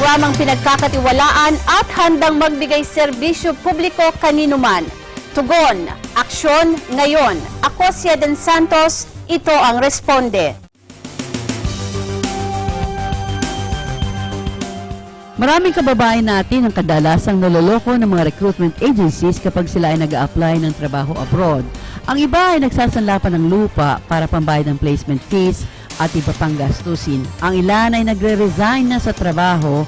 programang pinagkakatiwalaan at handang magbigay serbisyo publiko kanino man. Tugon, aksyon, ngayon. Ako si Eden Santos, ito ang Responde. Maraming kababayan natin ang kadalasang naloloko ng mga recruitment agencies kapag sila ay nag-a-apply ng trabaho abroad. Ang iba ay nagsasanlapan ng lupa para pambayad ng placement fees at iba pang gastusin. Ang ilan ay nagre-resign na sa trabaho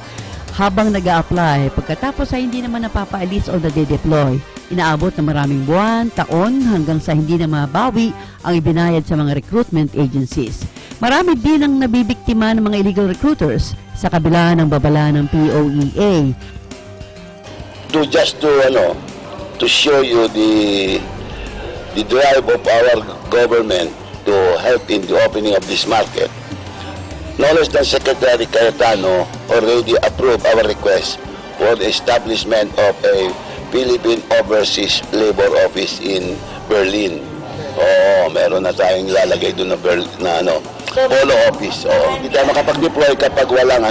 habang nag-a-apply pagkatapos ay hindi naman napapaalis o nade-deploy. Inaabot na maraming buwan, taon hanggang sa hindi na mabawi ang ibinayad sa mga recruitment agencies. Marami din ang nabibiktima ng mga illegal recruiters sa kabila ng babala ng POEA. To show you the drive of our government to help in the opening of this market. No less than Secretary Cayetano already approved our request for the establishment of a Philippine Overseas Labor Office in Berlin. Oo, meron na tayong lalagay doon na polo office. Oo, hindi tayo makapag-deploy kapag walang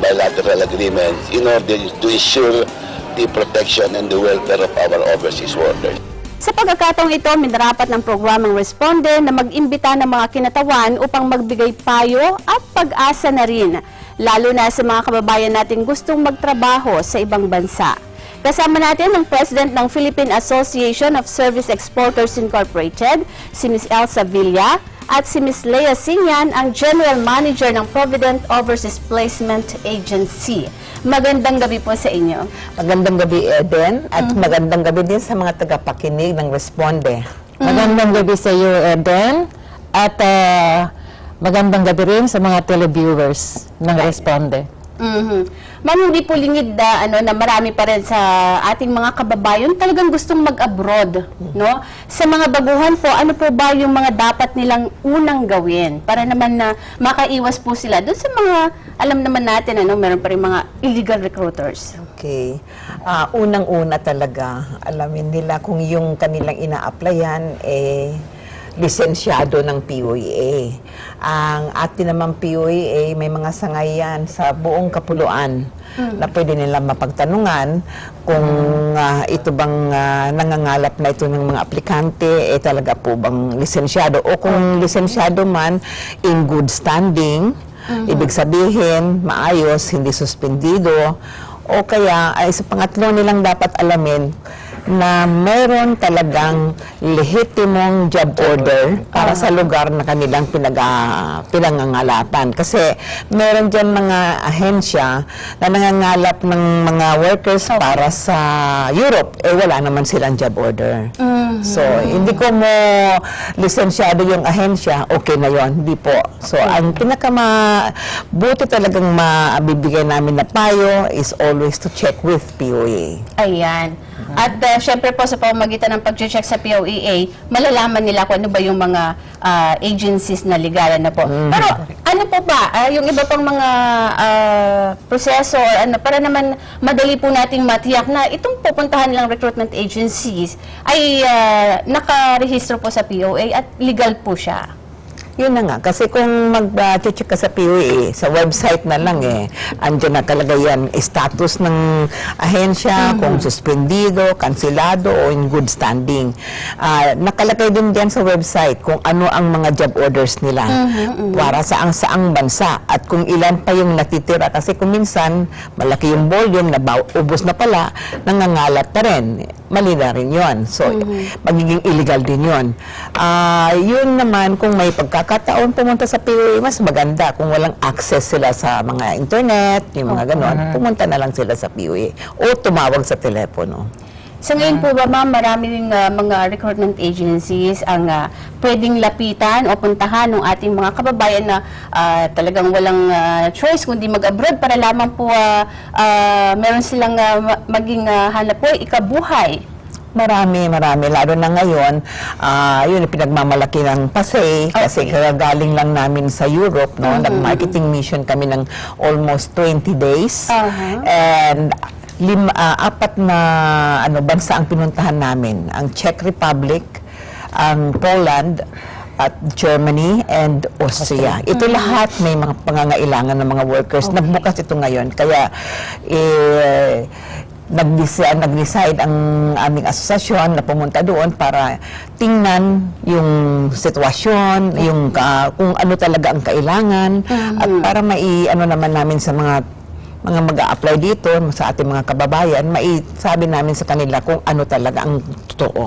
bilateral agreements in order to ensure the protection and the welfare of our overseas workers. Sa pagkakataong ito, minarapat ng programang Responde na mag-imbita ng mga kinatawan upang magbigay payo at pag-asa na rin, lalo na sa mga kababayan natin gustong magtrabaho sa ibang bansa. Kasama natin ang President ng Philippine Association of Service Exporters Incorporated, si Ms. Elsa Villa, at si Ms. Lea Sinyan, ang General Manager ng Provident Overseas Placement Agency. Magandang gabi po sa inyo. Magandang gabi, Eden, at magandang gabi din sa mga tagapakinig ng Responde. Magandang gabi sa iyo, Eden, at magandang gabi rin sa mga televiewers ng Responde. Ma'am, hindi po lingid na marami pa rin sa ating mga kababayan talagang gustong mag-abroad, no? Sa mga baguhan po, ano po ba yung mga dapat nilang unang gawin para naman na makaiwas po sila doon sa mga, alam naman natin, meron pa rin mga illegal recruiters. Okay. Unang-una talaga, alamin nila kung yung kanilang ina-applyan, lisensyado ng POEA. Ang atin naman POEA, may mga sangayan sa buong kapuluan na pwede nilang mapagtanungan kung ito bang nangangalap na ito ng mga aplikante, talaga po bang lisensyado, o kung lisensyado man, in good standing, ibig sabihin, maayos, hindi suspendido, o kaya, ay sa pangatlo nilang dapat alamin, na meron talagang lehitimong job order para sa lugar na kanilang pinangangalapan. Kasi meron dyan mga ahensya na nangangalap ng mga workers para sa Europe. Wala naman silang job order. So, hindi ko mo lisensyado yung ahensya, okay na yon, hindi po. So, ang pinakamabuti talagang mabibigay namin na payo is always to check with POEA. Ayan. At syempre po sa pamamagitan ng pag-check sa POEA, malalaman nila kung ano ba yung mga agencies na legal na po. Pero ano po ba yung iba pang mga proseso para naman madali po nating matiyak na itong pupuntahan nilang recruitment agencies ay nakarehistro po sa POEA at legal po siya? Yun na nga, kasi kung mag-check ka sa POEA, sa website na lang andyan nakalagay yan, status ng ahensya, kung suspendido, kansilado, o in good standing. Nakalagay din dyan sa website kung ano ang mga job orders nila para saang bansa at kung ilan pa yung natitira. Kasi kung minsan, malaki yung volume, ubos na pala, nangangalat pa rin. Mali na rin yun. So, magiging illegal din yun. Yun naman, kung may pagkakataon pumunta sa POEA, mas maganda kung walang access sila sa mga internet, yung mga ganon, pumunta na lang sila sa POEA o tumawag sa telepono. Sa ngayon po ba, ma'am, maraming mga recruitment agencies ang pwedeng lapitan o puntahan ng ating mga kababayan na talagang walang choice kundi mag-abroad para lamang po meron silang maging hanap po, ikabuhay. Marami. Lalo na ngayon, yun yung pinagmamalaki ng PASEI, kasi galing lang namin sa Europe, no? Nag-marketing mission kami ng almost 20 days. And 4 na bansa ang pinuntahan namin. Ang Czech Republic, ang Poland, at Germany and Austria. Ito lahat may mga pangangailangan ng mga workers. Nagbukas ito ngayon. Kaya nag-decide ang aming asosasyon na pumunta doon para tingnan yung sitwasyon, yung kung ano talaga ang kailangan, at para ano naman namin sa mga mag-a-apply dito, sa ating mga kababayan, maisabi namin sa kanila kung ano talaga ang totoo.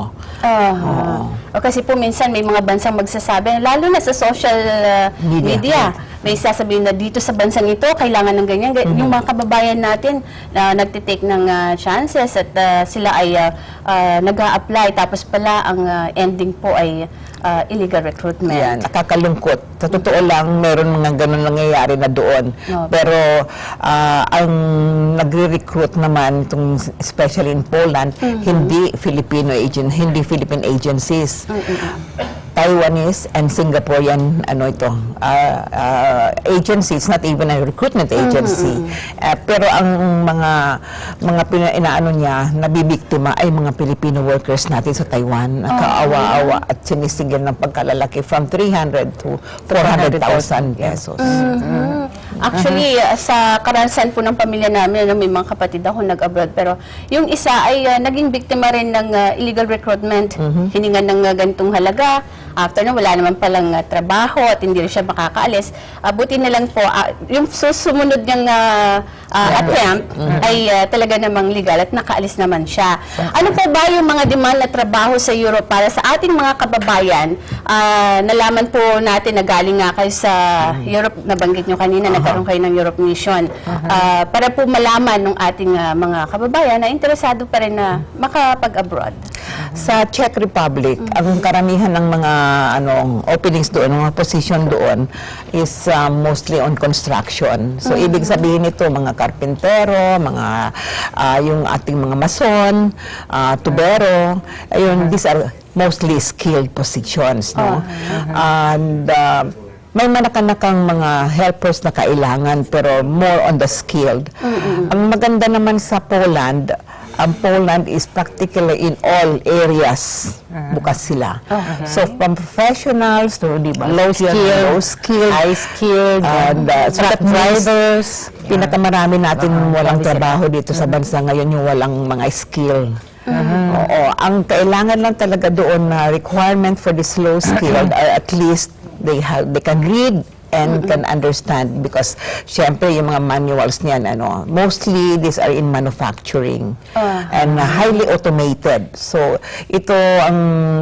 O kasi po minsan may mga bansang magsasabi, lalo na sa social media, may sasabihin na dito sa bansang ito, kailangan ng ganyan. Yung mga kababayan natin na nagtitake ng chances at sila ay nag-a-apply, tapos pala ang ending po ay illegal recruitment. Yan, nakakalungkot. Sa totoo lang, meron mga ganun nangyayari na doon. Pero ang nagre-recruit naman, especially in Poland, hindi Philippine agencies. Taiwanese and Singaporean agencies, not even a recruitment agency. Pero ang mga inaano niya, nabibiktima ay mga Filipino workers natin sa Taiwan. Nakaawa-awa at sinisigil ng pagkalalaki from 300 to 400,000 pesos. Actually, sa karanasan po ng pamilya namin, may mga kapatid ako nag-abroad, pero yung isa ay naging biktima rin ng illegal recruitment, hiningan ng ganitong halaga. After na, wala naman palang trabaho at hindi rin siya makakaalis. Buti na lang po, yung susunod niyang attempt ay talaga namang legal at nakaalis naman siya. Ano po ba yung mga demand na trabaho sa Europe para sa ating mga kababayan? Nalaman po natin na galing nga kayo sa Europe, nabanggit nyo kanina, nagkaroon kayo ng Europe Mission. Para po malaman ng ating mga kababayan na interesado pa rin na makapag-abroad. Sa Czech Republic, ang karamihan ng mga openings doon, mga position doon is mostly on construction. So ibig sabihin nito, mga karpintero, mga yung ating mga mason, tubero, ayun, these are mostly skilled positions, no? And may manakanakang mga helpers na kailangan, pero more on the skilled. Ang maganda naman sa Poland, ang Poland is practically in all areas. Bukas sila. So, from professionals to low skill, high skilled, and truck drivers. Pinakamarami natin walang trabaho dito sa bansa ngayon yung walang mga skill. Oo. Ang kailangan lang talaga doon na requirement for this low skilled are at least they can read and can understand, because syempre yung mga manuals niyan, mostly these are in manufacturing and highly automated. So ito ang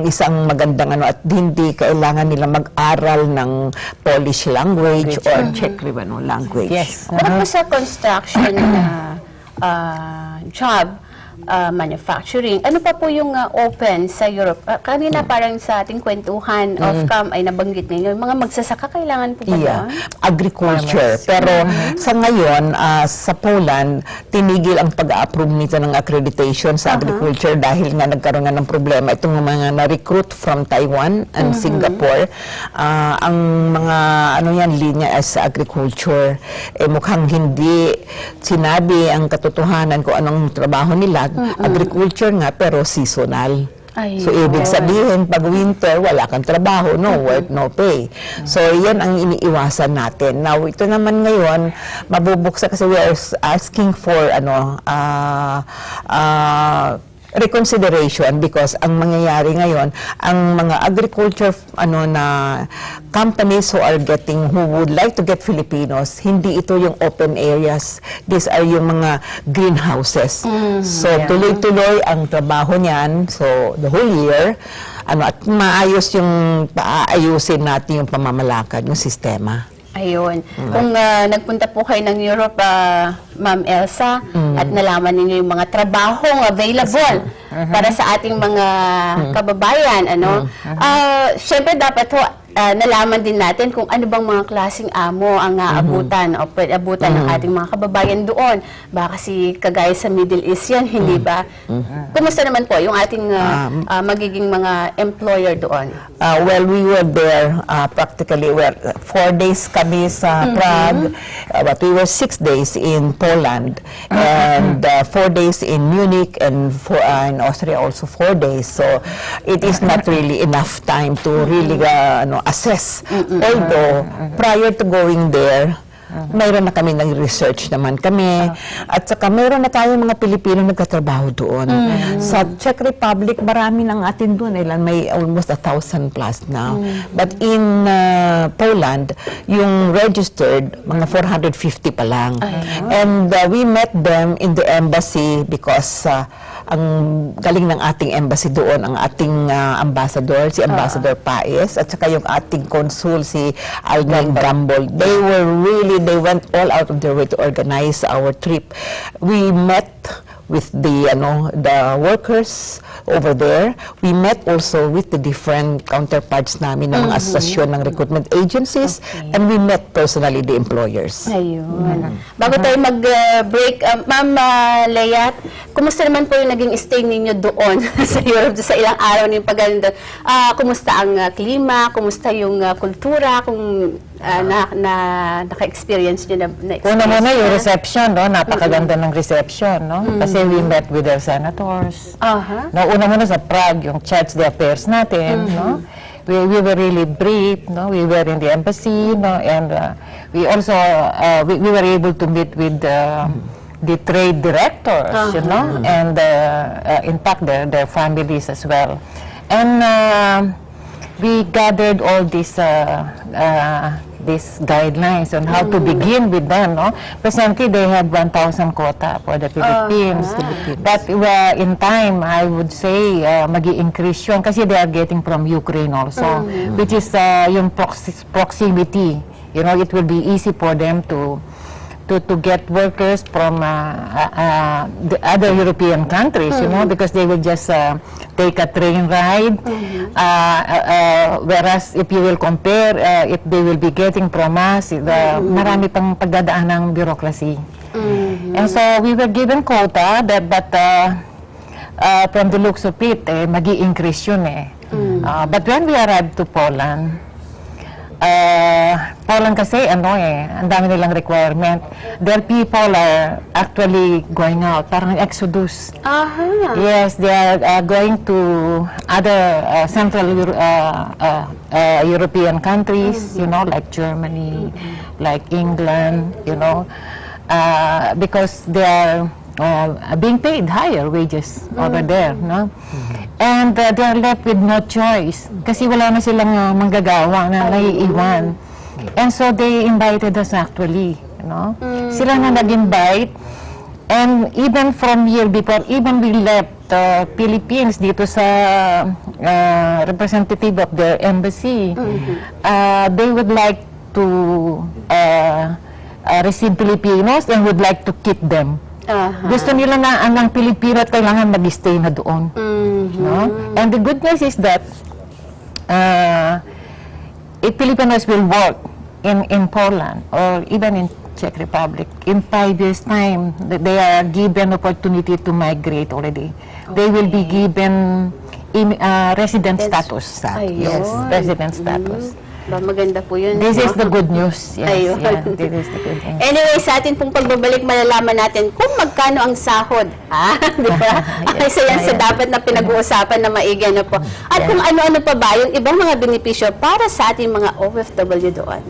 isang magandang at hindi kailangan nila mag-aral ng Polish language or Czech language. Yes. Pero po sa construction job, manufacturing, ano pa po yung open sa Europe? Kanina parang sa ating kwentuhan off-cam ay nabanggit ninyo, yung mga magsasaka kailangan po ba doon? Agriculture. Pero sa ngayon, sa Poland, tinigil ang pag-approve nito ng accreditation sa agriculture dahil nga nagkaroon nga ng problema. Itong mga na-recruit from Taiwan and Singapore, ang mga linya as agriculture, mukhang hindi sinabi ang katotohanan kung anong trabaho nila. Agriculture nga, pero seasonal. So, ibig sabihin, pag winter, wala kang trabaho, no work, no pay. So, yan ang iniiwasan natin. Now, ito naman ngayon, mabubuksa kasi we are asking for, reconsideration, because ang mangyayari ngayon, ang mga agriculture na companies who would like to get Filipinos, hindi ito yung open areas. These are yung mga greenhouses. So tuloy-tuloy ang trabaho niyan, so the whole year, at paayusin natin yung pamamalakad ng sistema. Ayun. Kung nagpunta po kayo ng Europe, Ma'am Elsa, at nalaman ninyo yung mga trabahong available para sa ating mga kababayan, syempre dapat nalaman din natin kung ano bang mga klaseng amo ang aabutan o pwede abutan ng ating mga kababayan doon. Baka kasi kagaya sa Middle East yan, hindi ba? Kumusta naman po yung ating magiging mga employer doon? Well, we were there practically 4 days kami sa Prague, but we were 6 days in Poland, and 4 days in Munich, and in Austria also 4 days. So it is not really enough time to really assess. Although prior to going there, mayroon na kami nag-research naman kami. At saka mayroon na tayong mga Pilipino nagkatrabaho doon. Sa Czech Republic, marami ng atin doon. May almost 1,000 plus now. But in Poland, yung registered, mga 450 pa lang. And we met them in the embassy because ang galing ng ating embassy doon, ang ating ambassador, si Ambassador Paes, at saka yung ating consul, si Alvin Gamble. They went all out of their way to organize our trip. We met with the workers over there. We met also with the different counterparts namin ng mga asosasyon ng recruitment agencies, and we met personally the employers. Ayun. Bago tayo mag-break, Ma'am Leia, kumusta naman po yung naging stay ninyo doon sa Europe, sa ilang araw ng pag-ano doon? Kumusta ang klima? Kumusta yung kultura? Kung naka-experience nyo na Una muna yung reception, no? Napakaganda ng reception, no? Kasi we met with their senators. No, una muna sa Prague, yung church, the affairs natin, no? We were really brief, no? We were in the embassy, no? And we also, we were able to meet with the trade directors, you know? And in fact, their families as well. And we gathered all these guidelines on how to begin with them. No? Presently, they have 1,000 quota for the Philippines. But in time, I would say, mag-i-increase yun kasi they are getting from Ukraine also, which is yung proximity. You know, it will be easy for them to get workers from the other European countries, you know, because they will just take a train ride. Whereas if you will compare, if they will be getting from us, marami pang pagdadaan ng bureaucracy. And so we were given quota, but from the looks of it, mag-i-increase yun eh. But when we arrived to Poland, Poland kasi, ang dami nilang requirement. Their people are actually going out, parang exodus. Yes, they are going to other Central European countries, you know, like Germany, like England, you know, because they are being paid higher wages over there, no? And they are left with no choice kasi wala na silang manggagawa na naiiwan. And so they invited us actually, you know? Sila na nag-invite, and even from year before, even we left Philippines dito sa representative of their embassy, they would like to receive Filipinos and would like to keep them. Gusto nila na ang Pilipino at kailangan mag-stay na doon. No? And the good news is that if Filipinos will work in Poland or even in Czech Republic, in 5 years' time, they are given opportunity to migrate already. They will be given resident status. Yes, resident status. Maganda po yun. This is the good news. Yes, yeah, this is the good news. Anyway, sa atin pong pagbabalik, malalaman natin kung magkano ang sahod. Di ba? Isa yan sa dapat na pinag-uusapan na maigi na po. At kung ano-ano pa ba yung ibang mga benepisyo para sa ating mga OFW doon.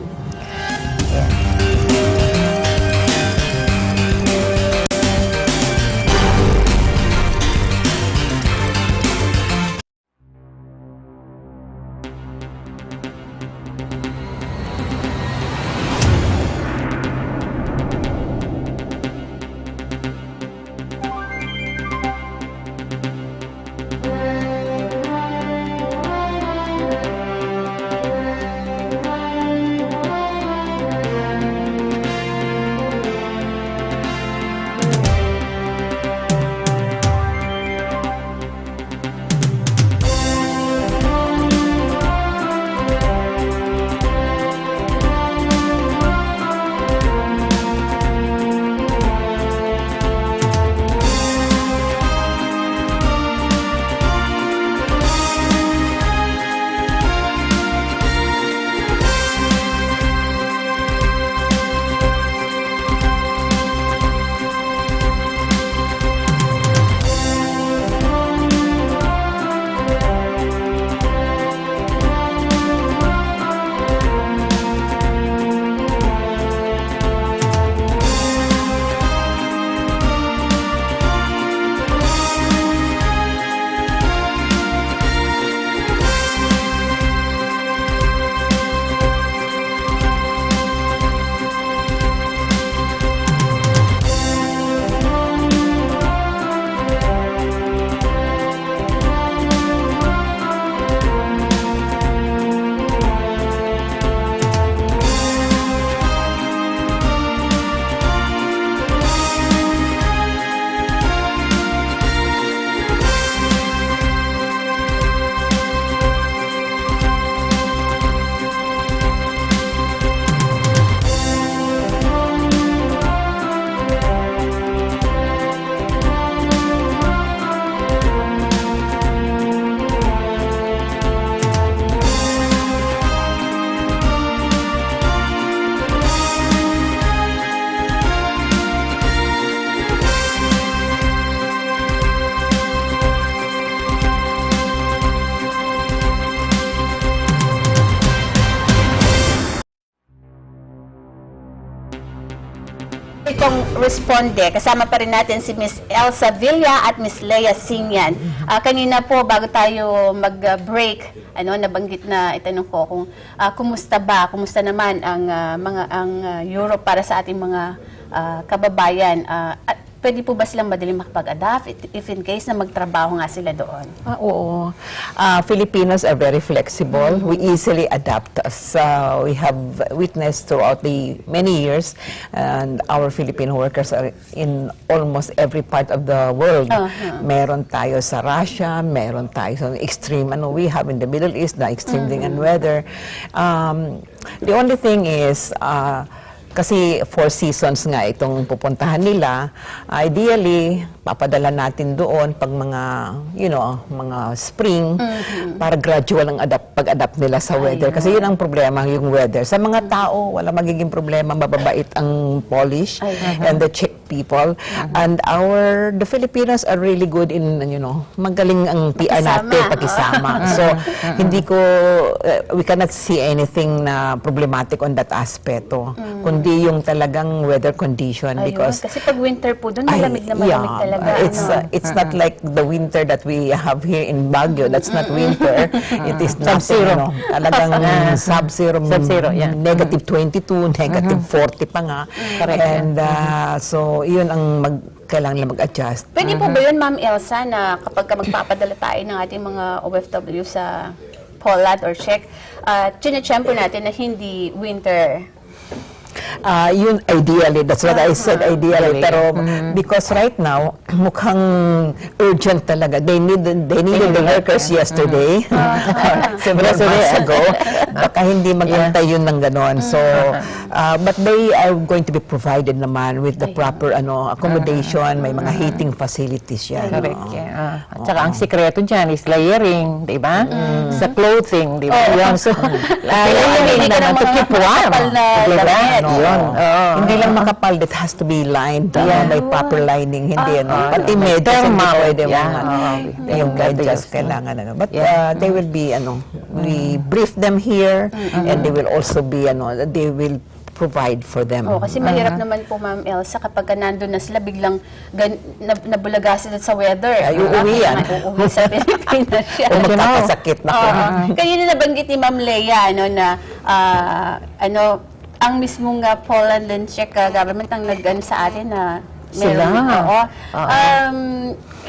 Responde. Kasama pa rin natin si Miss Elsa Villa at Miss Leia Singyan. Kanina po, bago tayo mag-break, nabanggit na itanong ko kung kumusta naman ang Europe para sa ating mga kababayan. At pwede po ba silang madaling makapag-adapt if in case na magtrabaho nga sila doon? Oo. Filipinos are very flexible. We easily adapt. As we have witnessed throughout the many years, and our Filipino workers are in almost every part of the world. Meron tayo sa Russia, meron tayo sa extreme, we have in the Middle East, the extreme thing and weather. The only thing is, kasi 4 seasons nga itong pupuntahan nila, ideally, papadala natin doon pag mga, mga spring, para gradual ang pag-adapt nila sa weather. Kasi yun ang problema, yung weather. Sa mga tao, wala magiging problema, mababait ang Polish and the Czech people. And the Filipinos are really good in, magaling ang PR natin, pakisama. So, we cannot see anything na problematic on that aspeto. Kundi yung talagang weather condition. Because kasi pag winter po doon, malamig na malamig talaga. It's not like the winter that we have here in Baguio. That's not winter. It is Sub-zero. Talagang sub-zero, yeah. negative 22, negative 40 pa nga. Correct. And so, yun ang kailangan nila mag-adjust. Pwede po ba yun, Ma'am Elsa, na kapag magpapadala tayo ng ating mga OFW sa Poland or Czech, chine-champo natin na hindi winter? Yun ideally, that's what I said, ideally. Pero because right now, mukhang urgent talaga. They needed the workers yesterday, several months ago. Baka hindi mag-antay yun ng ganon. So, but they are going to be provided naman with the proper accommodation, may mga heating facilities yan. Correct. At saka ang sikreto dyan is layering, di ba? Sa clothing, di ba? So, layering naman to keep warm. Yun. Hindi lang makapal, it has to be lined. May proper lining. Hindi, pati medyas, hindi pwede yung medyas kailangan. But they will be, we brief them here, and they will also be, they will provide for them. Kasi mahirap naman po, Ma'am Elsa, kapag nandun na sila, biglang nabulaga sila sa weather. Ay, uuwi yan. Uuwi sa Pilipinas siya. O magkakasakit na. Kaya na nabanggit ni Ma'am Leia, ang mismong Poland and Czech government ang nag-ano sa atin na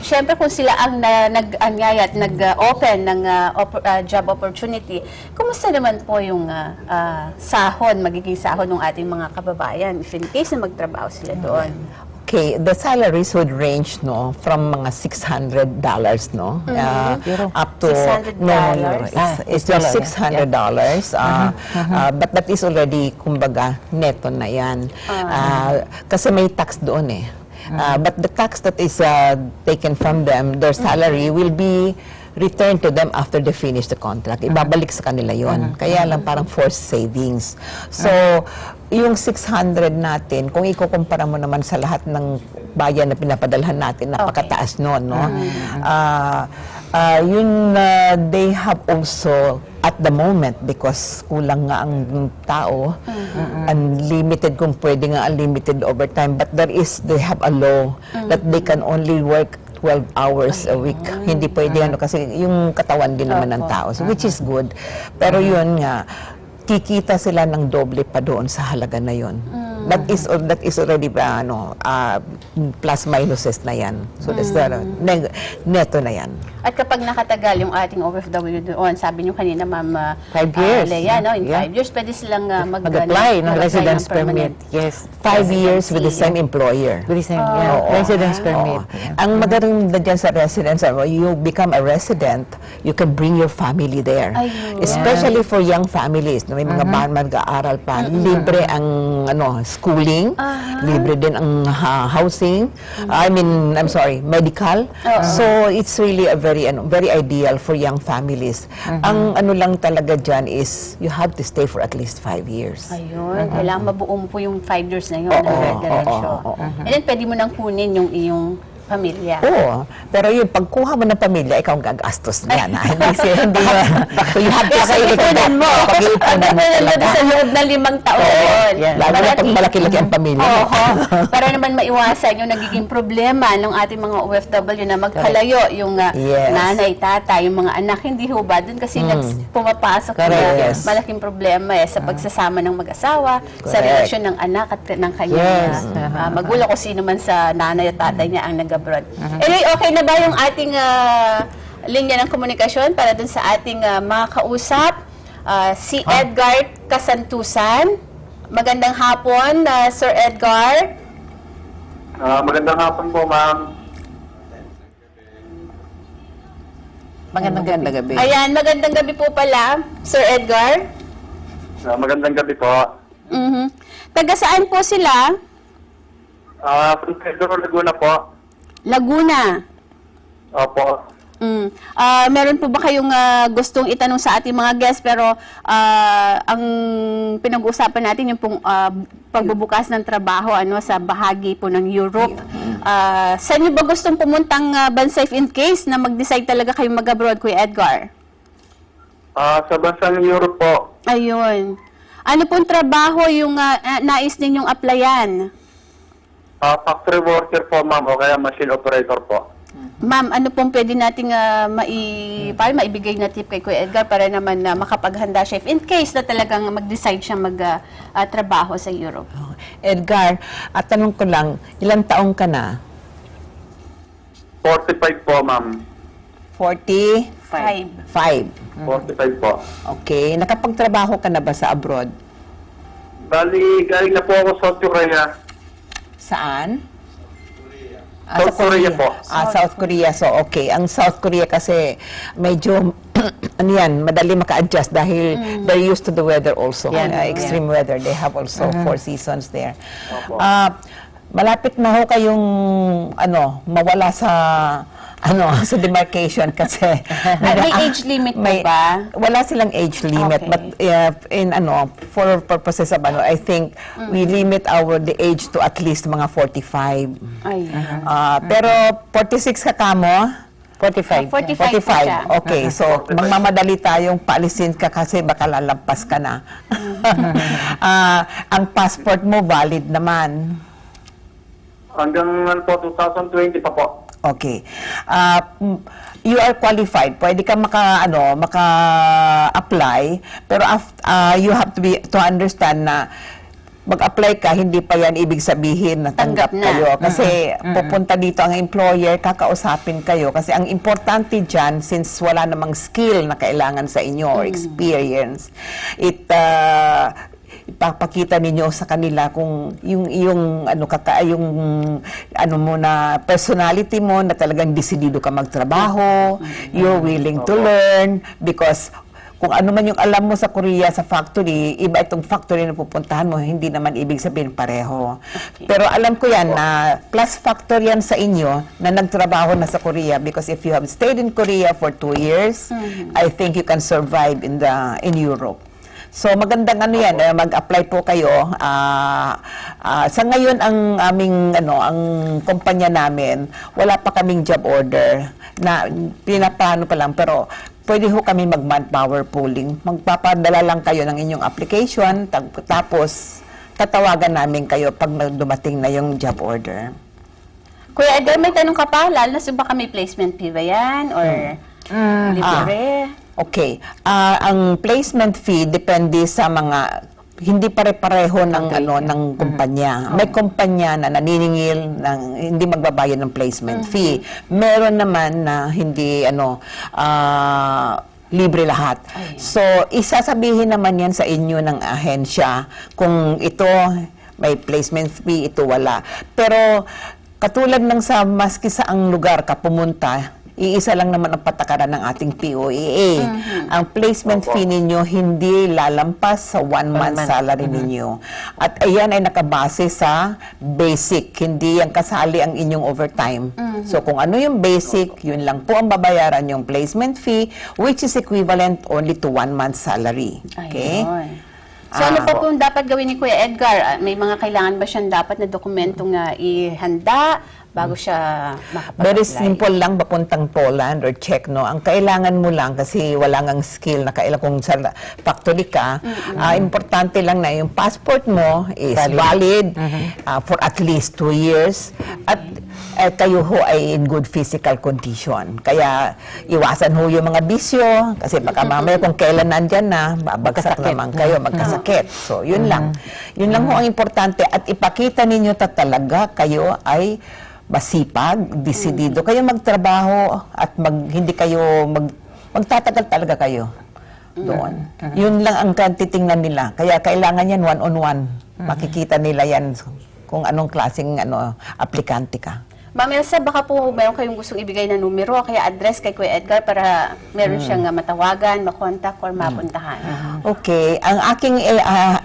Siyempre kung sila ang nag-anyaya at nag-open ng job opportunity, kumusta naman po yung magiging sahod ng ating mga kababayan if in case na magtrabaho sila doon? Okay, the salaries would range from mga $600 up to $600. It's just $600. But that is already kumbaga neto na yan. Kasi may tax doon but the tax that is taken from them, their salary will be returned to them after they finish the contract. Ibabalik sa kanila yon. Kaya lang parang forced savings. So, yung 600 natin, kung ikukumpara mo naman sa lahat ng bayan na pinapadalhan natin, napakataas noon, no? They have also, at the moment, because kulang nga ang tao, unlimited kung pwede nga unlimited overtime, but they have a law that they can only work 12 hours a week. Hindi pwede kasi yung katawan din naman ng tao, so, which is good. Pero yun nga, kikita sila ng doble pa doon sa halaga na yun. That is already plus minuses na yan. So that's neto na yan. At kapag nakatagal yung ating OFW doon, sabi niyo kanina, Ma'am 5 years. Leia, in 5 years, pwede silang mag-apply ng residence permit. Yes. 5 years with the same employer. With the same, residence permit. Ang maganda dyan sa residence, you become a resident, you can bring your family there. Especially for young families. May mga mag-aaral pa. Libre ang schooling, libre din ang housing, medical. So it's really a very ideal for young families. Ang lang talaga dyan is you have to stay for at least 5 years. Ayun, kailangan mabuo mo po yung 5 years na yun na diretso. And then pwede mo nang kunin yung iyong Pamilya. Oo. Pero yung pagkuha mo ng pamilya, ikaw ang gagastos niyan. Hindi you have to Yes, say it. pag-ipunan mo. Pag-ipunan mo Pag-ipunan mo talaga. sa loob ng 5 taon. Lalo na pag malaki-laki ang pamilya mo. Oo. Para naman maiwasan yung nagiging problema ng ating mga OFW na magkalayo, yung Yes. nanay, tatay, yung mga anak, hindi ho ba? Doon kasi pumapasok Correct, na yes. malaking problema sa pagsasama ng mag-asawa, sa Correct. relasyon ng anak at ng kanyang Yes. magulang, kung sino man sa nanay at tatay niya ang nag-abroad. Anyway, okay na ba yung ating linya ng komunikasyon para dun sa ating mga kausap? Si Edgar Kasantusan. Magandang hapon, Sir Edgar. Magandang hapon po, ma'am. Magandang gabi. Ayan, magandang gabi po pala, Sir Edgar. Magandang gabi po. Taga saan po sila? From Pedro, Laguna po. Laguna. Opo. Meron po ba kayong gustong itanong sa ating mga guests, pero ang pinag-uusapan natin yung pong pagbubukas ng trabaho sa bahagi po ng Europe. Saan nyo ba gustong pumuntang bansa if in case na mag-decide talaga kayong mag-abroad, Kuya Edgar? Sa bansang Europe po. Ayun. Ano pong trabaho yung nais ninyong applyan? Factory worker po, ma'am, o kaya machine operator po. Ma'am, ano pong pwede nating maibigay na tip kay Kuya Edgar para naman makapaghanda siya if in case na talagang mag-decide siya mag-trabaho sa Europe? Edgar, at tanong ko lang, ilang taong ka na? 45 po, ma'am. 5. 45 po. Okay. Nakapagtrabaho ka na ba sa abroad? Bali, galing na po ako sa South Korea. Saan? South Korea po. South Korea. So, okay. Ang South Korea kasi medyo, ano yan, madali maka-adjust dahil they're used to the weather also. Extreme weather. They have also 4 seasons there. Opo. Malapit na ho kayong, mawala sa, sa demarcation kasi. May age limit po ba? Wala silang age limit, Okay. but for purposes of I think we limit the age to at least mga 45. Ayun. Pero 46 ka kamo? 45. 45 po siya. Okay, so magmamadali tayong paalisin ka kasi baka lalampas ka na. Ang passport mo valid naman. Hanggang po, 2020 pa po. Okay. You are qualified. Pwede ka maka-apply, pero you have to understand na mag-apply ka, hindi pa yan ibig sabihin na tanggap Tanggap na. kayo. Kasi pupunta dito ang employer, kakausapin kayo. Kasi ang importante dyan, since wala namang skill na kailangan sa inyo or experience, ipapakita ninyo sa kanila kung yung mo na personality mo na talagang desidido ka magtrabaho, you're willing to learn because kung ano man yung alam mo sa Korea sa factory, iba itong factory na pupuntahan mo, hindi naman ibig sabihin pareho. Okay. Pero alam ko yan na plus factor yan sa inyo na nagtrabaho na sa Korea because if you have stayed in Korea for 2 years, I think you can survive in Europe. So magandang yan, mag-apply po kayo. Sa ngayon ang aming ang kumpanya namin, wala pa kaming job order na pinaplano pa lang pero pwede ho kami mag-manpower pooling. Magpapadala lang kayo ng inyong application tapos tatawagan namin kayo pag dumating na yung job order. Kuya Edgar, may tanong ka pa? Lalo na ba kami placement fee ba yan? Or libre? Okay. Ang placement fee depende sa mga hindi pare-pareho ng kumpanya. May kumpanya na naniningil ng hindi magbabayad ng placement fee. Meron naman na hindi libre lahat. So, isasabihin naman yan sa inyo ng ahensya kung ito may placement fee, ito wala. Pero katulad ng sa maski sa ang lugar ka pumunta, iisa lang naman ang patakaran ng ating POEA. Ang placement fee ninyo hindi lalampas sa 1 month salary ninyo. At ayan ay nakabase sa basic, hindi yan kasali ang inyong overtime. So kung ano yung basic, yun lang po ang babayaran yung placement fee, which is equivalent only to 1 month salary. Okay? Ayun. So ano pa kung dapat gawin ni Kuya Edgar? May mga kailangan ba siyang dapat na dokumentong ihanda bago siya makapag-apply. Very simple lang, papuntang Poland or Czech, no? Ang kailangan mo lang, kasi wala ngang skill na kailangan kung sa factory ka, importante lang na yung passport mo is valid for at least 2 years at kayo ho ay in good physical condition. Kaya iwasan ho yung mga bisyo, kasi baka mamaya kung kailan nandyan na, babagsak naman kayo, magkasakit. So, yun lang. Yun lang ho ang importante. At ipakita ninyo talaga kayo ay masipag, desidido kayo magtrabaho at hindi kayo magtatagal talaga kayo doon. Yun lang ang titingnan nila. Kaya kailangan yan one-on-one. Makikita nila yan kung anong klaseng aplikante ka. Ma'am Elsa, baka po meron kayong gustong ibigay na numero, kaya address kay Kuya Edgar para meron siyang matawagan, makontak, or mapuntahan. Okay. Ang aking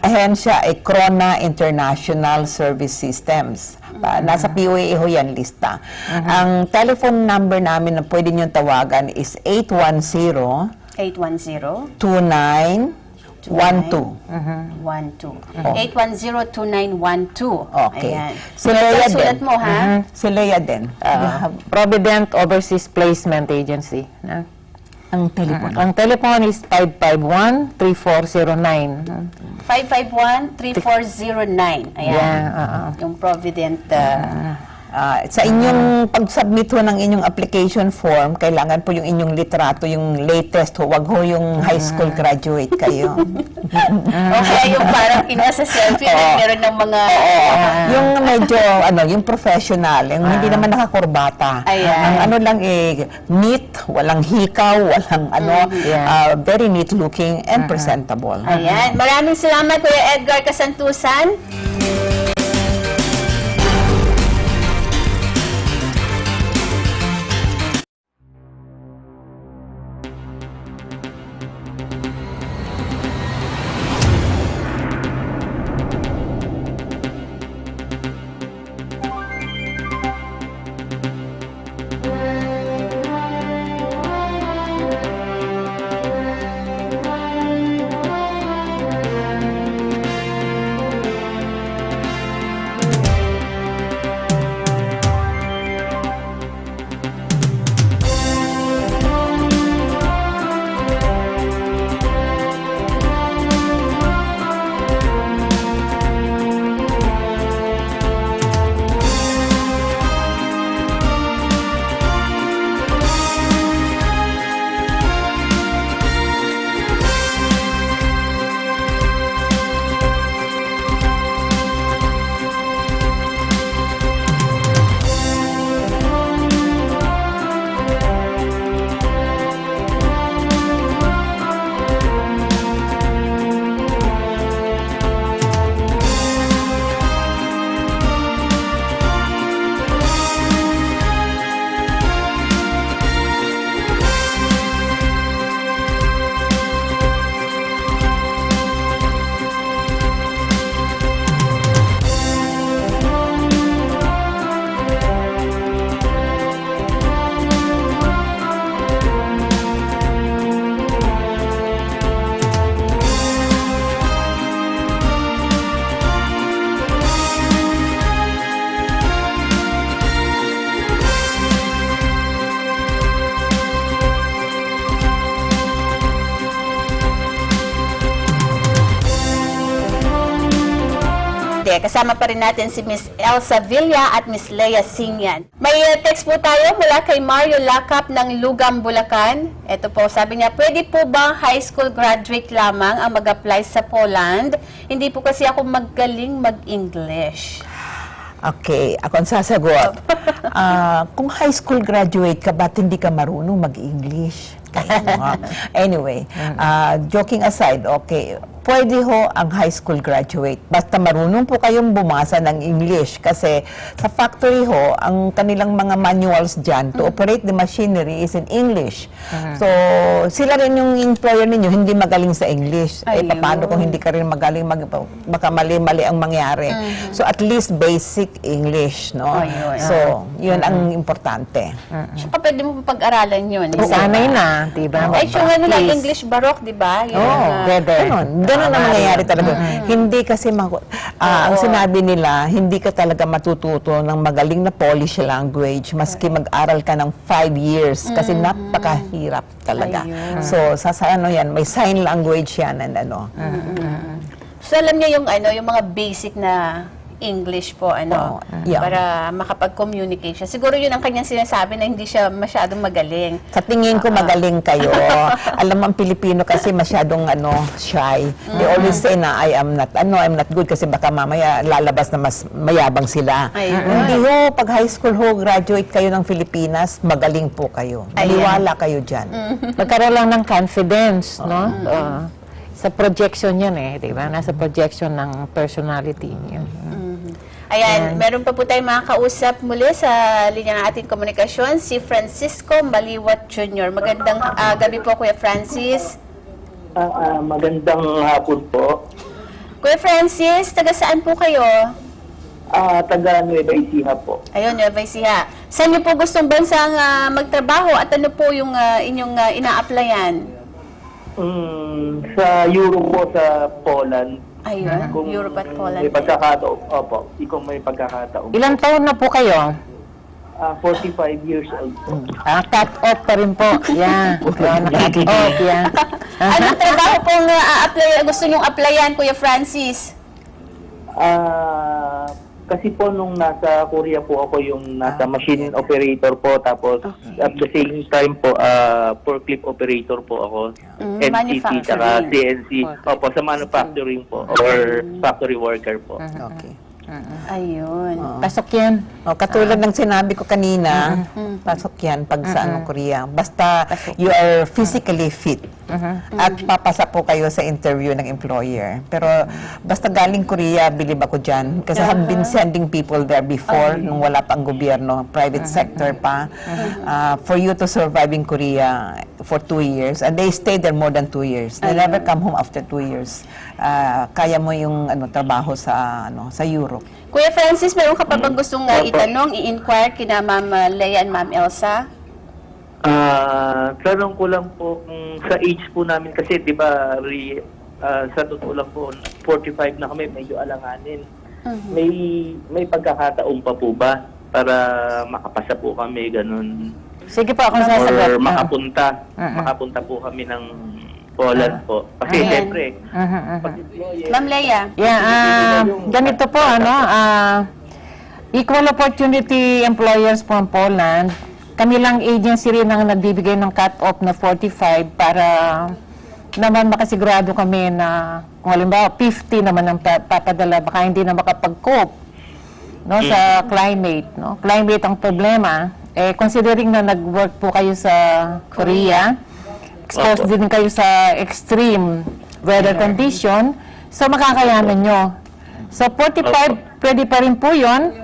ahensya ay Krona International Service Systems. Nasa POA ho yan lista. Ang telephone number namin na pwede nyo tawagan is 810 810 2912. 810-2912. Okay. Ayan. Si Leia Sulat din. mo, ha? Si Leia din. Provident Overseas Placement Agency. Na? Ang telepono. Ang telephone is 551-3409. 551-3409. Ayan. Yeah, Yung Provident. Sa inyong pag-submit ho ng inyong application form, kailangan po yung inyong litrato, yung latest ho, wag ho yung high school graduate kayo. Okay, yung parang kinuha sa selfie, meron ng mga... Yung medyo, yung professional, yung hindi naman nakakurbata. Ayan. Ang lang neat, walang hikaw, walang very neat looking and presentable. Ayan. Maraming salamat, Kuya Edgar Kasantusan. Kasama pa rin natin si Miss Elsa Villa at Miss Leia Singyan. May text po tayo mula kay Mario Lakap ng Lugam, Bulacan. Ito po, sabi niya, pwede po ba high school graduate lamang ang mag-apply sa Poland? Hindi po kasi ako magaling mag-English. Okay, ako ang sasagot. Kung high school graduate ka, ba't hindi ka marunong mag-English? Anyway, joking aside, okay, pwede ho ang high school graduate. Basta marunong po kayong bumasa ng English kasi sa factory ho, ang kanilang mga manuals dyan to operate the machinery is in English. So, sila rin yung employer ninyo, hindi magaling sa English. Paano kung hindi ka rin magaling, baka mali-mali ang mangyari. So, at least basic English, no? So, yun ang importante. Saka pwede mo pag-aralan yun. Sanay na, diba? Ay, yung lang English Baroque, di ba? Pwede. Ganun ang mangyayari talaga. Hindi kasi, ang sinabi nila, hindi ka talaga matututo ng magaling na Polish language maski mag-aral ka ng 5 years kasi napakahirap talaga. So, ano yan, may sign language yan and ano. So alam niya yung yung mga basic na English po yeah. para makapag-communicate siya. Siguro yun ang kanyang sinasabi na hindi siya masyadong magaling. Sa tingin ko magaling kayo. Alam mo, ang Pilipino kasi masyadong shy. They always say na I'm not good kasi baka mamaya lalabas na mas mayabang sila. Hindi ho, pag high school ho, graduate kayo ng Pilipinas, magaling po kayo. Maniwala kayo dyan. Magkaroon lang ng confidence, no? Sa projection yan di ba? Nasa projection ng personality yan. Ayan, meron pa po tayong mga kausap muli sa linya ng ating komunikasyon, si Francisco Maliwat Jr. Magandang gabi po, Kuya Francis. Magandang hapon po. Kuya Francis, taga saan po kayo? Taga Nueva Ecija po. Ayun, Nueva Ecija. Saan niyo po gustong bansang magtrabaho at ano po yung inyong ina-applyan? Sa Europe po, sa Poland. Ayun, Europe at Poland. May pagkakataon. Opo, kung may pagkakataon. Ilang taon na po kayo? 45 years old po. Cut off pa rin po. Yan. Cut off, yan. Anong trabaho pong gusto niyong applyan, Kuya Francis? Kasi po nung nasa Korea po ako yung nasa machine operator po, tapos at the same time po forklift operator po ako. NCT saka CNC. Opo, sa manufacturing po or factory worker po. Okay. Ayun. Pasok yan. Katulad ng sinabi ko kanina, pasok yan pag sa Korea. Basta you are physically fit. At papasa po kayo sa interview ng employer. Pero basta galing Korea, believe ako dyan. Kasi I have been sending people there before, nung wala pa ang gobyerno, private sector pa. For you to survive in Korea for 2 years. And they stay there more than 2 years. They never come home after 2 years. Kaya mo yung trabaho sa Europe. Kuya Francis, meron ka pa bang gustong itanong, i-inquire kina Ma'am Lea and Ma'am Elsa? Tanong ko lang po sa age po namin kasi 'di ba sa totoo lang po 45 na kami, medyo alanganin. May pagkakataon pa po ba para makapasa po kami ganun? Sige po, akong sasagot. Or makapunta po kami ng Poland po. Kasi siyempre, Ma'am Lea. Yeah, ganito po, equal opportunity employers po ang Poland. Kami lang agency rin ang nagbibigay ng cut-off na 45 para naman makasigurado kami na kung halimbawa 50 naman ang papadala, baka hindi na makapag-cope sa climate. Climate ang problema. Considering na nag-work po kayo sa Korea, exposed din kayo sa extreme weather condition, so makakayanan nyo. So 45, pwede pa rin po yun.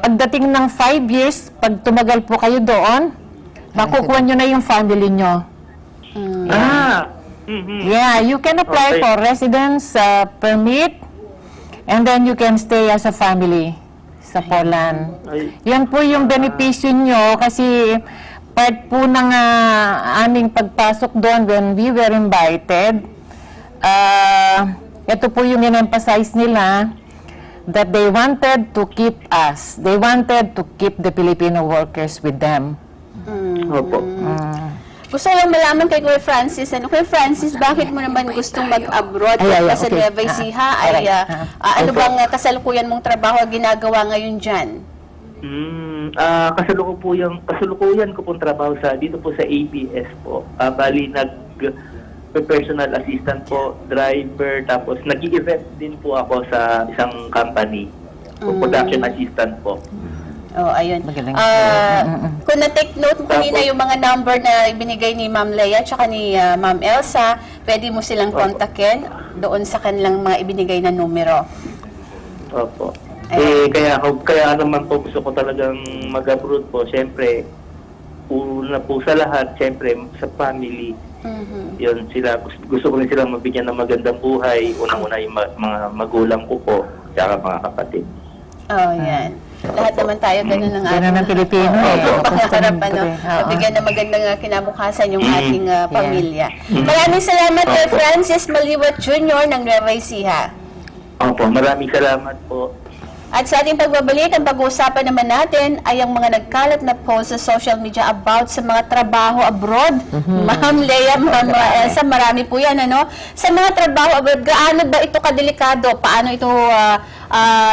Pagdating ng 5 years, pag tumagal po kayo doon, makukuha nyo na yung family nyo. Yeah, you can apply for residence permit, and then you can stay as a family sa Poland. Yan po yung benepisyo nyo kasi part po ng aming pagpasok doon when we were invited, ito po yung in-emphasize nila that they wanted to keep us. They wanted to keep the Filipino workers with them. Opo. Gusto ko lang malaman kay Kuya Francis. Kuya Francis, bakit mo naman gustong mag-abroad? Sa Nueva Ecija ay ano bang kasalukuyan mong trabaho ginagawa ngayon dyan? Kasalukuyan ko pong trabaho dito po sa ABS po. Bali personal assistant po, driver, tapos nag-event din po ako sa isang company. Production assistant po. Ayun. Kung na-take note mo kanina yung mga number na ibinigay ni Ma'am Lea at ni Ma'am Elsa, pwede mo silang kontakin doon sa kanilang mga ibinigay na numero. Opo. Kaya naman po gusto ko talagang mag-abroad po. Siyempre, una po sa lahat, siyempre sa family. Yun sila, gusto ko rin silang mabigyan ng magandang buhay. Unang-una yung mga magulang ko po, tsaka mga kapatid. Yan. Lahat naman tayo, ganun ang Ganun ang Pilipino eh. Pangarap, Siyempre, oo. mabigyan ng magandang kinabukasan yung ating pamilya. Maraming salamat kay Francis Maliwat Jr. ng Nueva Ecija. Opo, maraming salamat po. At sa ating pagbabalik, ang pag-uusapan naman natin ay ang mga nagkalat na post sa social media about sa mga trabaho abroad. Ma'am Lea, Ma'am Elsa, marami po yan, ano? Sa mga trabaho abroad, gaano ba ito kadelikado? Paano ito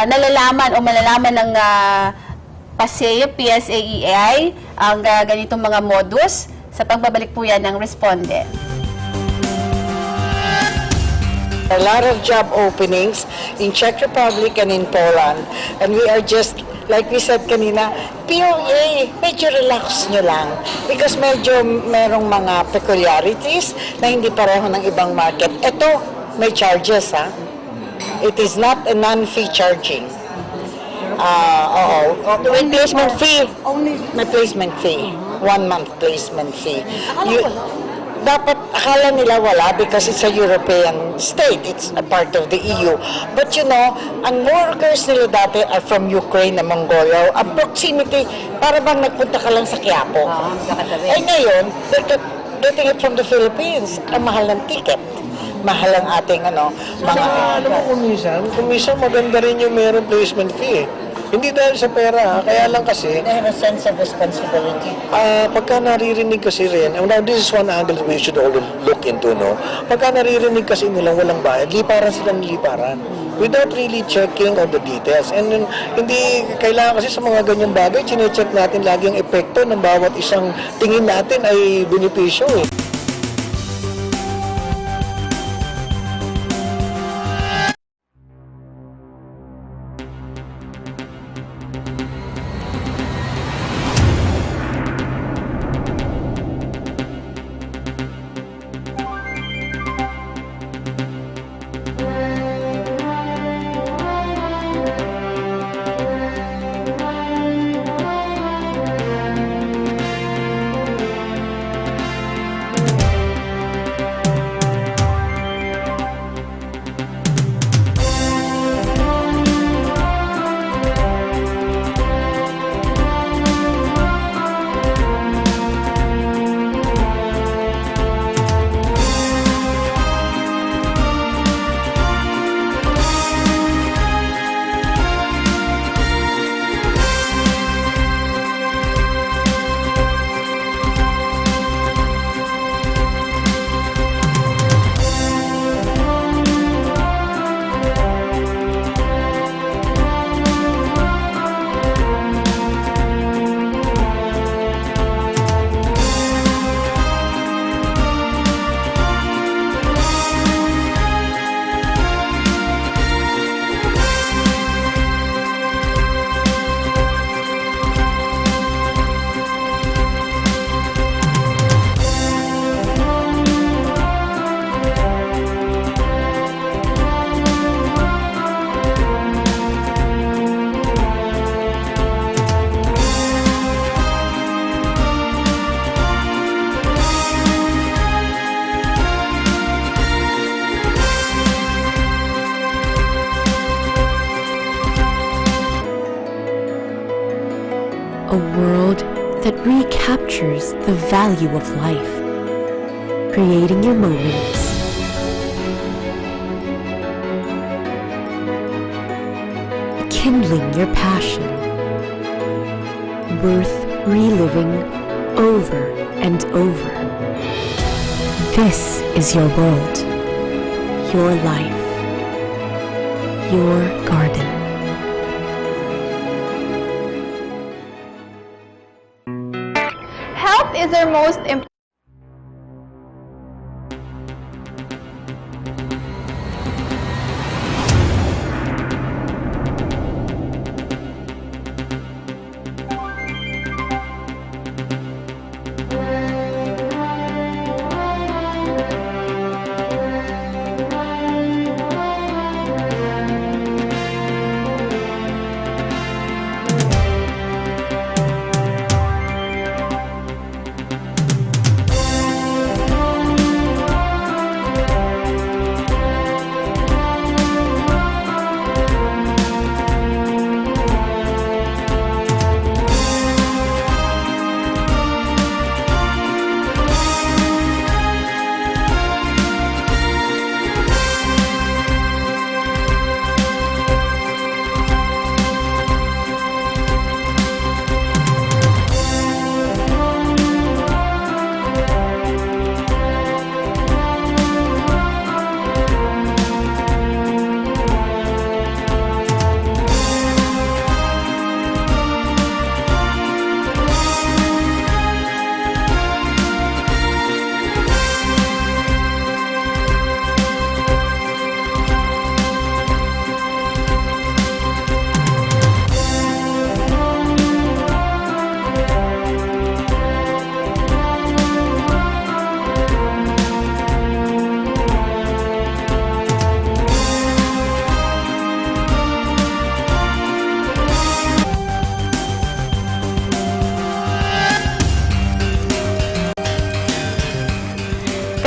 nalalaman o malalaman ng PASEO, PSAEI, ang ganitong mga modus? Sa pagbabalik po yan ng Responde. A lot of job openings in Czech Republic and in Poland. And we are just, like we said kanina, POA, medyo relax nyo lang. Because medyo merong mga peculiarities na hindi pareho ng ibang market. Ito, may charges, ha? It is not a non-fee charging. May placement fee. May placement fee. 1 month placement fee. Dapat akala nila wala because it's a European state. It's a part of the EU. But you know, ang workers nila dati are from Ukraine and Mongolia. Ang proximity, para bang nagpunta ka lang sa Quiapo. Eh ngayon, they're getting it from the Philippines. Ang mahal ng ticket. Mahal ang ating mga... Alam mo, kung minsan maganda rin yung mayroong placement fee. Hindi dahil sa pera, kaya lang kasi... They have a sense of responsibility. Pagka naririnig kasi rin, now this is one angle we should all look into, no? Pagka naririnig kasi nilang walang bayad, liparan sila ng liparan. Without really checking on the details. And hindi kailangan kasi sa mga ganyang bagay, chinecheck natin lagi ang epekto ng bawat isang tingin natin ay benepisyo eh. A world that recaptures the value of life, creating your moments, kindling your passion, worth reliving over and over. This is your world, your life, your garden. Health is our most important.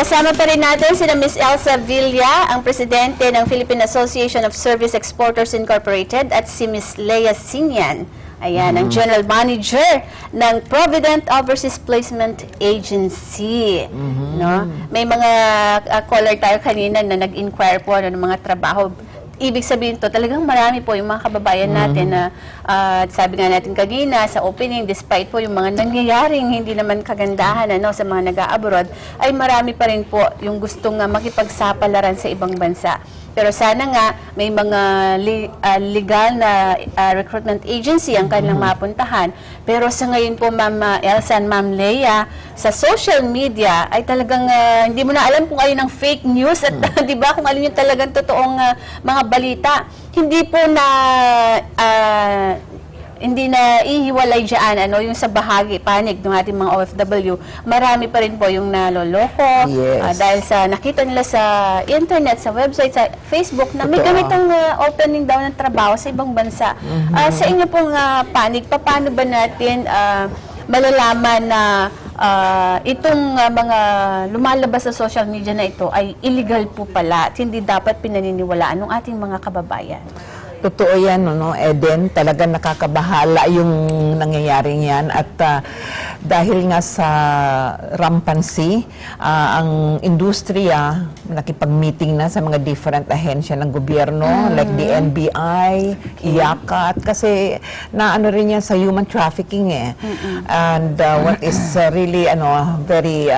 kasama pa rin natin si Ms. Elsa Villa, ang presidente ng Philippine Association of Service Exporters Incorporated, at si Ms. Leia Sinian, ayan, ang General Manager ng Provident Overseas Placement Agency. No? May mga caller tayo kanina na nag-inquire po ng mga trabaho. Ibig sabihin to, talagang marami po yung mga kababayan natin na sabi nga natin kanina sa opening, despite po yung mga nangyayaring hindi naman kagandahan sa mga nag-a-abroad, ay marami pa rin po yung gustong makipagsapalaran sa ibang bansa. Pero sana nga may mga legal na recruitment agency ang kanilang mapuntahan. Pero sa ngayon po, Ma'am Elsa and Ma'am Leia, sa social media ay talagang hindi mo na alam kung alin ang fake news at di ba, kung alin yung talagang totoong mga balita. Hindi po na hindi na ihiwalay dyan, yung sa bahagi, panig ng ating mga OFW, marami pa rin po yung naloloko. Yes. Dahil sa nakita nila sa internet, sa website, sa Facebook, na may ganitong opening daw ng trabaho sa ibang bansa. Sa inyo pong panig, paano ba natin malalaman na itong mga lumalabas sa social media na ito ay illegal po pala at hindi dapat pinaniniwalaan ng ating mga kababayan? Totoo yan, Eden. Talagang nakakabahala yung nangyayaring yan. At dahil nga sa rampancy, ang industriya nakipag-meeting na sa mga different ahensya ng gobyerno, like the NBI, IACA, at kasi naano rin yan sa human trafficking And what is really very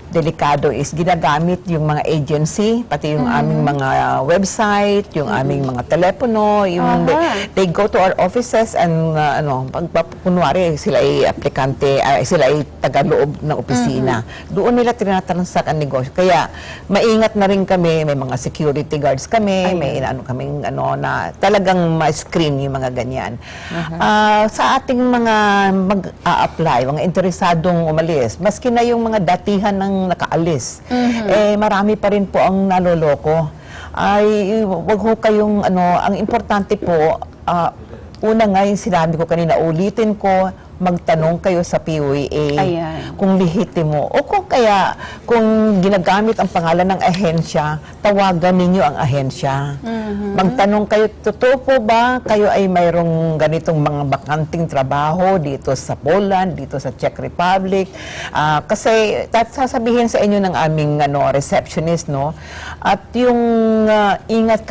delikado is ginagamit yung mga agency, pati yung aming mga website, yung aming mga telepono, yung they go to our offices and kunwari sila ay aplikante, sila ay tagaloob ng opisina. Doon nila tinatransak ang negosyo. Kaya maingat na rin kami, may mga security guards kami, may kaming na talagang ma-screen yung mga ganyan. Sa ating mga mag-a-apply, mga interesadong umalis, maski na yung mga datihan ng nakaalis, marami pa rin po ang naloloko. Ay, wag ho kayong, ang importante po, una nga yung sinabi ko kanina, ulitin ko, magtanong kayo sa POEA kung lehitimo o kung ginagamit ang pangalan ng ahensya, tawagan ninyo ang ahensya. Magtanong kayo, totoo po ba kayo ay mayroong ganitong mga bakanting trabaho dito sa Poland, dito sa Czech Republic? Kasi sasabihin sa inyo ng aming receptionist, at yung iingat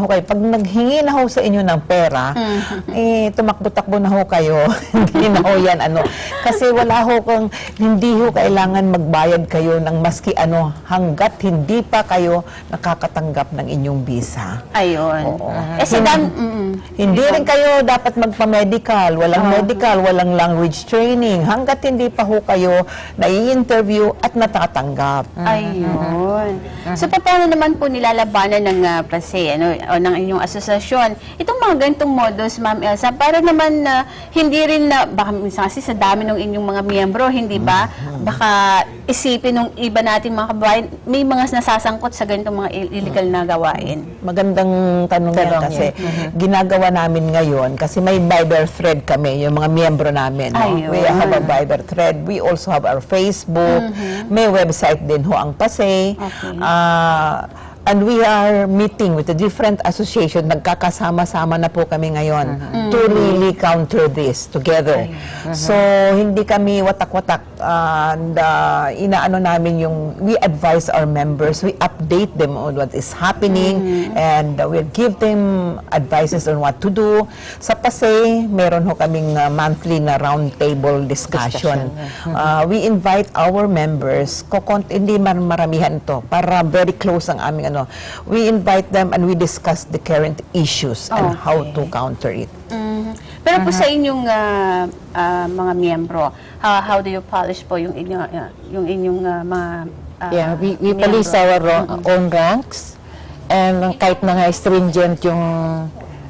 ho kayo. Pag naghingi na ho sa inyo ng pera, tumakbo-takbo na ho kayo. Hindi na ho yan, Kasi wala ho hindi ho kailangan magbayad kayo ng maski hanggat hindi pa kayo nakakatanggap ng inyong visa. Ayun. Hindi rin kayo dapat magpa-medical, walang language training, hanggat hindi pa ho kayo nai-interview at natatanggap. Ayun. So, paano naman po nilalabanan ng PASE, o ng inyong asosasyon itong mga ganitong modus, Ma'am Elsa, para naman hindi rin baka minsan kasi sa dami ng inyong mga miyembro, hindi ba? Baka isipin ng iba nating mga kababayan, may mga nasasangkot sa ganitong mga illegal na gawain. Magandang tanong yan kasi ginagawa namin ngayon kasi may Viber thread kami, yung mga miyembro namin. We have a Viber thread. We also have our Facebook. May website din ho ang PASE. And we are meeting with the different associations. Nagkakasama-sama na po kami ngayon to really counter this together. So, hindi kami watak-watak. And inaano namin we advise our members, we update them on what is happening, and we give them advices on what to do. Sa PASE, meron ho kaming monthly na roundtable discussion. We invite our members, hindi maramihan to, para very close ang aming we invite them and we discuss the current issues and how to counter it. Pero po sa inyong mga miyembro, how do you polish po yung inyong mga we police our own ranks, and kahit mga stringent yung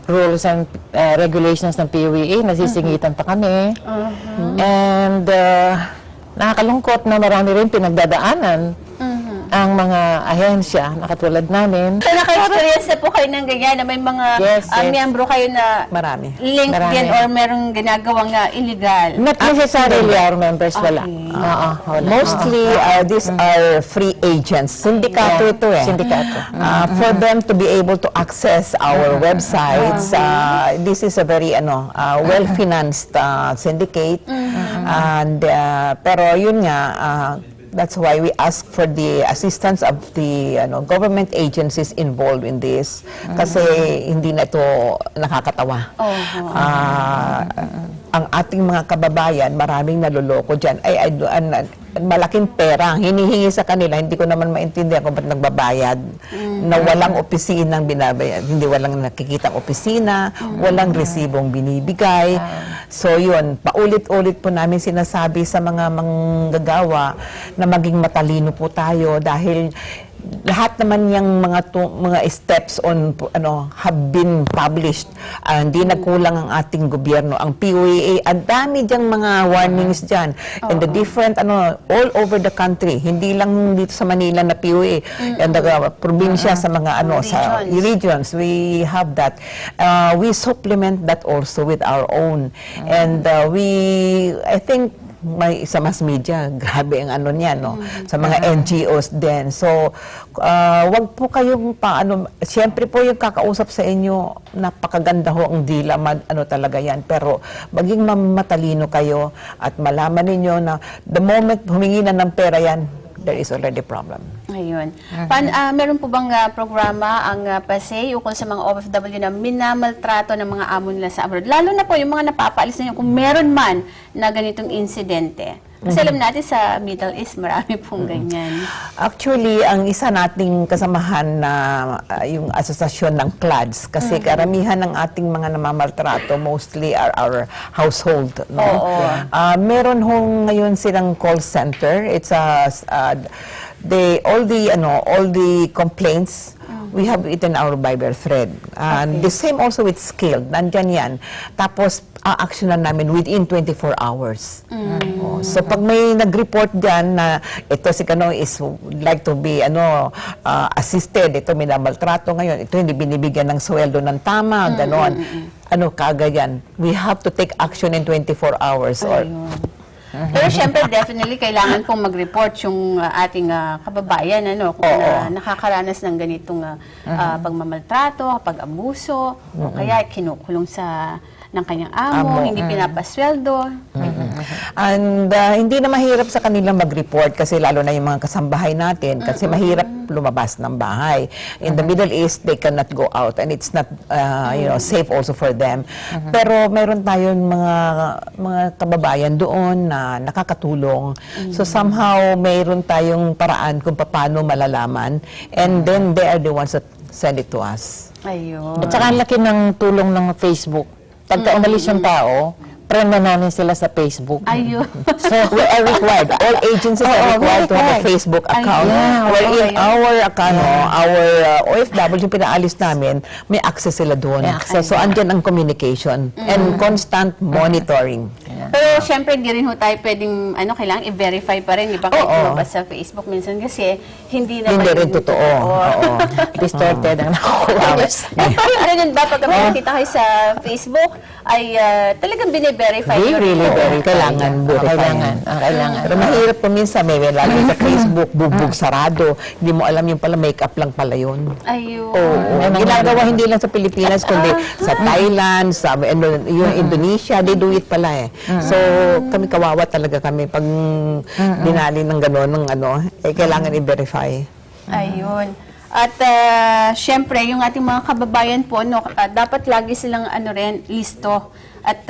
rules and regulations ng POEA, nasisingitan pa kami. And nakakalungkot na marami rin pinagdadaanan ang mga ahensya na katulad namin. So, naka-experience na po kayo ng ganyan na may mga Yes, yes. miyembro kayo na Marami. linked Marami. din or merong ginagawang illegal. Not necessarily our members, wala. Okay. Wala. Mostly, these are free agents. Sindikato ito eh. Sindikato. For them to be able to access our websites, this is a very well-financed syndicate. And pero yun nga, that's why we ask for the assistance of the government agencies involved in this kasi hindi na ito nakakatawa. Ang ating mga kababayan, maraming naloloko dyan. Malaking pera ang hinihingi sa kanila. Hindi ko naman maintindihan kung ba't nagbabayad na walang opisinang binabayad. Hindi walang nakikitang opisina, walang resibong binibigay. So yun, paulit-ulit po namin sinasabi sa mga manggagawa na maging matalino po tayo dahil lahat naman yung mga steps have been published. Hindi nagkulang ang ating gobyerno. Ang POEA, ang dami diyang mga warnings dyan. And the different, all over the country. Hindi lang dito sa Manila na POEA. And the probinsya sa mga, sa regions. We have that. We supplement that also with our own. And I think, may sa mass media, grabe ang niyan, sa mga NGOs din. So, wag po kayong siyempre po yung kakausap sa inyo, napakaganda ho ang dila, talaga yan. Pero, maging matalino kayo at malaman ninyo na the moment humingi na ng pera yan, there is already a problem. Ayun. Meron po bang programa ang PASEI ukol sa mga OFW na minamaltrato ng mga amo nila sa abroad? Lalo na po yung mga napapaalis na yun, kung meron man na ganitong insidente. Kasi alam natin sa Middle East, marami pong ganyan. Actually, ang isa nating kasamahan na yung asosasyon ng CLADS, kasi karamihan ng ating mga namamaltrato mostly are our household. No? Meron hong ngayon silang call center. It's all the complaints we have it in our Viber thread. And the same also with skilled. Nandyan yan. Tapos, actionan namin within 24 hours. So, pag may nag-report dyan na ito si Kano is like to be assisted, ito minamaltrato ngayon, ito hindi binibigyan ng sweldo ng tama, gano'n. Kagad yan. We have to take action in 24 hours. Pero syempre, definitely, kailangan pong mag-report yung ating kababayan, kung nakakaranas ng ganitong pagmamaltrato, pag-abuso, o kaya kinukulong ng kanyang amo, hindi pinapasweldo. And hindi na mahirap sa kanilang mag-report kasi lalo na yung mga kasambahay natin kasi mahirap lumabas ng bahay. In the Middle East, they cannot go out and it's not safe also for them. Pero meron tayong mga kababayan doon na nakakatulong. So somehow mayroon tayong paraan kung paano malalaman and then they are the ones that send it to us. Ayun. At saka ang laki ng tulong ng Facebook. Pagka umalis yung tao, friend na namin sila sa Facebook. Ayun. So, we are required. All agencies are required to have a Facebook account. Wherein our OFW, yung pinaalis namin, may access sila doon. So, andyan ang communication and constant monitoring. Pero syempre, hindi rin ho tayo pwedeng, kailangan i-verify pa rin, di ba? Kahit lumabas sa Facebook minsan kasi hindi naman Hindi rin totoo. Distorted ang nakukuha. Ganun ba, pag nakita kayo sa Facebook, ay talagang bine-verify yun? Really very kailangan Kailangan. Pero mahirap po minsan, may lalo sa Facebook, bubog sarado. Hindi mo alam yung pala, make-up lang pala yun. Ayun. Ginagawa hindi lang sa Pilipinas, kundi sa Thailand, sa yung Indonesia, they do it pala eh. So, kami kawawa talaga kami pag dinali ng gano'n, kailangan i-verify. Ayun. At syempre, yung ating mga kababayan po, dapat lagi silang listo. At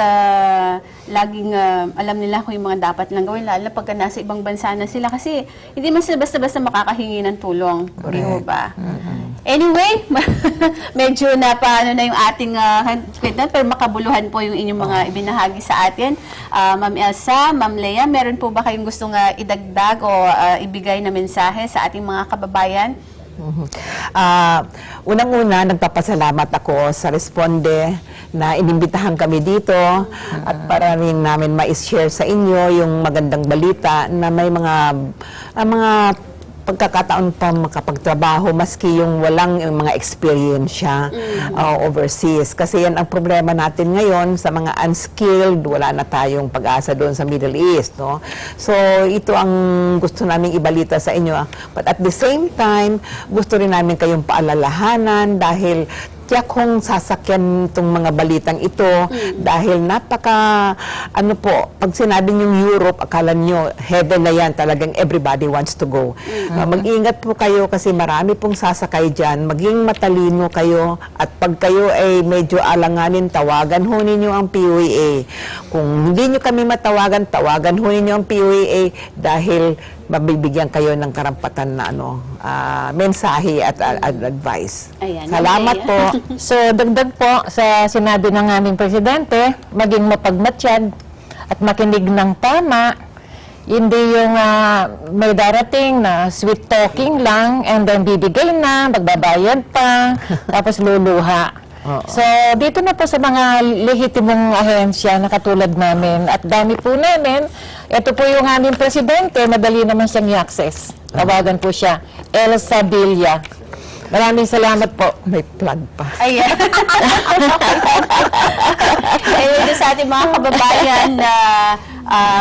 laging alam nila kung yung mga dapat lang gawin, lalo na pagka nasa ibang bansa na sila. Kasi hindi man sila basta-basta makakahingi ng tulong. Di ba? Anyway, medyo napaano na yung ating kwento, pero makabuluhan po yung inyong mga ibinahagi sa atin. Ma'am Elsa, Ma'am Lea, meron po ba kayong gustong idagdag o ibigay na mensahe sa ating mga kababayan? Unang-una, nagpapasalamat ako sa Responde na inimbitahan kami dito at para rin namin ma-share sa inyo yung magandang balita na may mga pagkakataon pa makapagtrabaho maski yung walang yung mga experience overseas. Kasi yan ang problema natin ngayon sa mga unskilled, wala na tayong pag-asa doon sa Middle East. No? So, ito ang gusto namin ibalita sa inyo. But at the same time, gusto rin namin kayong paalalahanan dahil tiyak kong sasakyan itong mga balitang ito dahil pag sinabi niyong Europe, akala niyo heaven na yan, talagang everybody wants to go. Mag-ingat po kayo kasi marami pong sasakay dyan, maging matalino kayo at pag kayo ay medyo alanganin, tawagan ho ninyo ang PUEA. Kung hindi niyo kami matawagan, tawagan ho ninyo ang PUEA dahil mabibigyan kayo ng karampatan na mensahe at advice. Ayan, Salamat po. So, dagdag po sa sinabi ng aming presidente, maging mapagmatsyag at makinig ng tama, hindi yung may darating na sweet talking lang and then bibigay na, magbabayad pa, tapos luluha. So, dito na po sa mga lehitimong ahensya na katulad namin at dami po namin, ito po yung aming presidente, madali naman siyang i-access. Tawagan po siya, Elsa Villa. Maraming salamat po. May plug pa. Ayan. Ayun sa ating mga kababayan na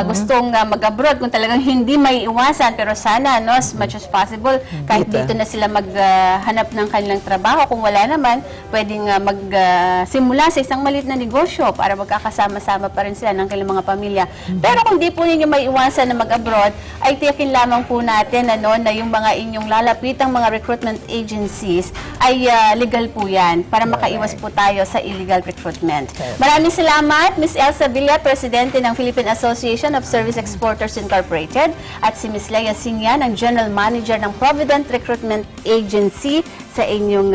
gustong mag-abroad, kung talagang hindi may iwasan, pero sana, no, as much as possible, kahit dito na sila maghanap ng kanilang trabaho, kung wala naman, pwedeng magsimula sa isang maliit na negosyo para magkakasama-sama pa rin sila ng kanilang mga pamilya. Pero kung di po ninyo may iwasan na mag-abroad, ay tiyakin lamang po natin na yung mga inyong lalapitang mga recruitment agencies ay legal po yan para makaiwas po tayo sa illegal recruitment. Maraming salamat, Ms. Elsa Villa, Presidente ng Philippine Association of Service Exporters Incorporated, at si Ms. Leia Singyan, ang General Manager ng Provident Recruitment Agency, sa inyong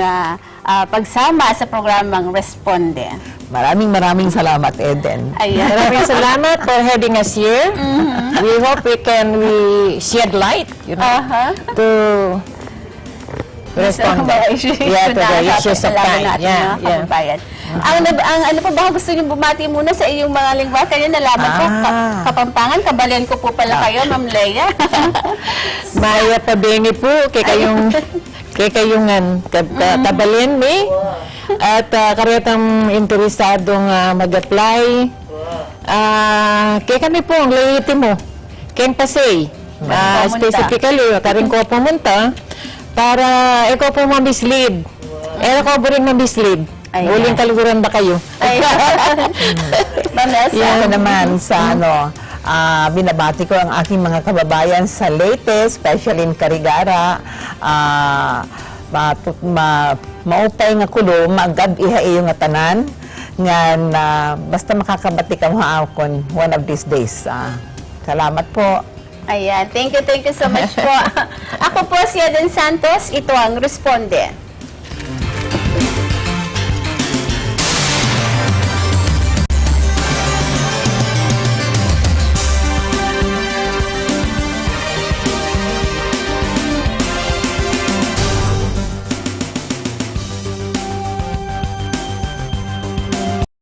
pagsama sa programang Responde. Maraming salamat, Eden. Ayan. Maraming salamat for having us here. We hope we shed light, to respond to the issues of time. Ang ano po, baka gusto niyo bumati muna sa iyong mga lingwa? Kaya nalaman ko, Kapampangan, Kabalen ko po pala kayo, Ma'am Leia. Maya Pabeni po, kay kayungan, Kabalen me, at karetang interesadong mag-apply. Kaya kami po, ang lehitimo, kaya pasay, specifically, karing ko pumunta, para ikaw po ma-mislead. Ikaw po rin ma-mislead. Uling kaluguran ba kayo? Ako naman sa binabati ko ang aking mga kababayan sa latest, especially in Carigara, maupay nga kulo, magab ihae yung tanan, ngan basta makakabati ka mga akon one of these days. Salamat po. Ayan, thank you so much po. Ako po si Eden Santos, ito ang Responde.